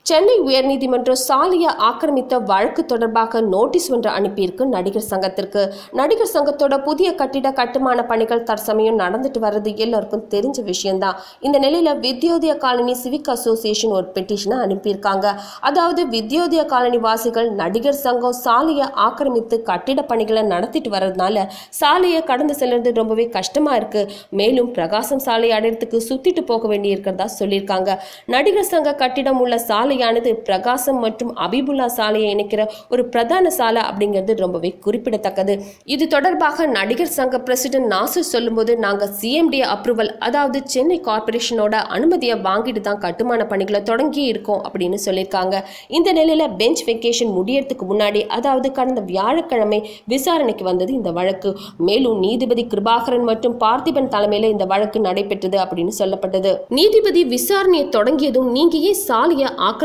சென்னை உயர்நீதிமன்றம் சாலையை ஆக்கிரமித்த வழக்கு தொடர்பாக நோட்டீஸ் ஒன்று அனுப்பியிருக்கு நடிகர் சங்கத்திற்கு. நடிகர் சங்கத்தோட புதிய கட்டிட கட்டுமான பணிகள் தற்சமயம் நடந்துட்டு வர்றது எல்லாருக்கும் தெரிஞ்ச விஷயம்தான். இந்த நிலையில வித்யோதய காலனி சிவிக் அசோசியேஷன் ஒரு பெட்டிஷனை அனுப்பியிருக்காங்க. அதாவது வித்யோதய காலனி வாசிகள் நடிகர் சங்கம் சாலையை ஆக்கிரமித்து கட்டிட பணிகளை நடத்திட்டு வர்றதுனால சாலையை கடந்து செல்றது ரொம்பவே கஷ்டமா இருக்கு. மேலும் பிரகாசம் சாலை அடையறதுக்கு சுத்திட்டு போக வேண்டி இருக்கிறதா சொல்லியிருக்காங்க. நடிகர் சங்க கட்டிடம் உள்ள சாலை பிரகாசம் மற்றும் அபிபுல்லா சாலையை இணைக்கிற ஒரு பிரதான சாலை அப்படிங்கிறது ரொம்பவே குறிப்பிடத்தக்கது. இது தொடர்பாக நடிகர் சங்க பிரசிடென்ட் நாசர் சொல்லும்போது, நாங்க CMD அப்ரூவல், அதாவது சென்னை கார்பரேஷனோட அனுமதியை வாங்கிட்டு தான் கட்டுமான பணிகளை தொடங்கி இருக்கோம் அப்படின்னு சொல்லியிருக்காங்க. இந்த நிலையில பெஞ்ச் வெக்கேஷன் முடியறதுக்கு முன்னாடி, அதாவது கடந்த வியாழக்கிழமை விசாரணைக்கு வந்தது இந்த வழக்கு. மேலும் நீதிபதி கிருபாகரன் மற்றும் பார்த்திபன் தலைமையில இந்த வழக்கு நடைபெற்றது அப்படின்னு சொல்லப்பட்டது. நீதிபதி விசாரணையை தொடங்கியதும், நீங்க ஏன் சாலையை ஆக்கிரமிச்சிங்க,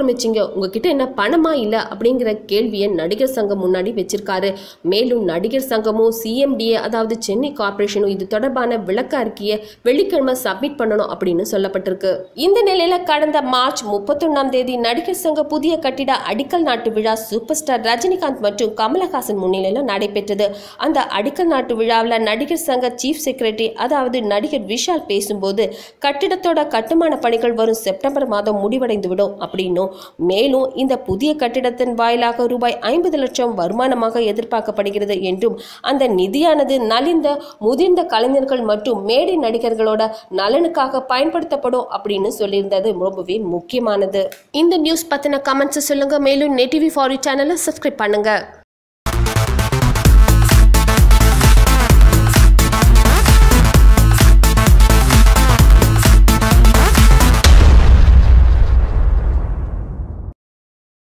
உங்ககிட்ட என்ன பணமா இல்ல அப்படிங்கிற கேள்வியை நடிகர் சங்கம் முன்னாடி வச்சிருக்காரு. மேலும் நடிகர் சங்கமும் CMDA, அதாவது சென்னை கார்பரேஷனும் இது தொடர்பான விளக்க அறிக்கையை வெள்ளிக்கிழமை சப்மிட் பண்ணணும் அப்படின்னு சொல்லப்பட்டிருக்கு. இந்த நிலையில கடந்த மார்ச் 31ஆம் தேதி நடிகர் சங்க புதிய கட்டிட அடிக்கல் நாட்டு விழா சூப்பர் ஸ்டார் ரஜினிகாந்த் மற்றும் கமலஹாசன் முன்னிலையில நடைபெற்றது. அந்த அடிக்கல் நாட்டு விழாவில் நடிகர் சங்க சீஃப் செக்ரட்டரி, அதாவது நடிகர் விஷால் பேசும்போது, கட்டிடத்தோட கட்டுமான பணிகள் வரும் செப்டம்பர் மாதம் முடிவடைந்துவிடும் அப்படின்னும், மேலும் இந்த புதிய கட்டிடத்தின் வாயிலாக ரூபாய் 50 லட்சம் வருமானமாக எதிர்பார்க்கப்படுகிறது என்றும், அந்த நிதியானது நலிந்த முதிர்ந்த கலைஞர்கள் மற்றும் மேடை நடிகர்களோட நலனுக்காக பயன்படுத்தப்படும் அப்படின்னு சொல்லியிருந்தது ரொம்பவே முக்கியமானது. இந்த நியூஸ் பத்தின கமெண்ட்ஸ் சொல்லுங்க. மேலும் NET TV4U சேனலை சப்ஸ்கிரைப் பண்ணுங்க.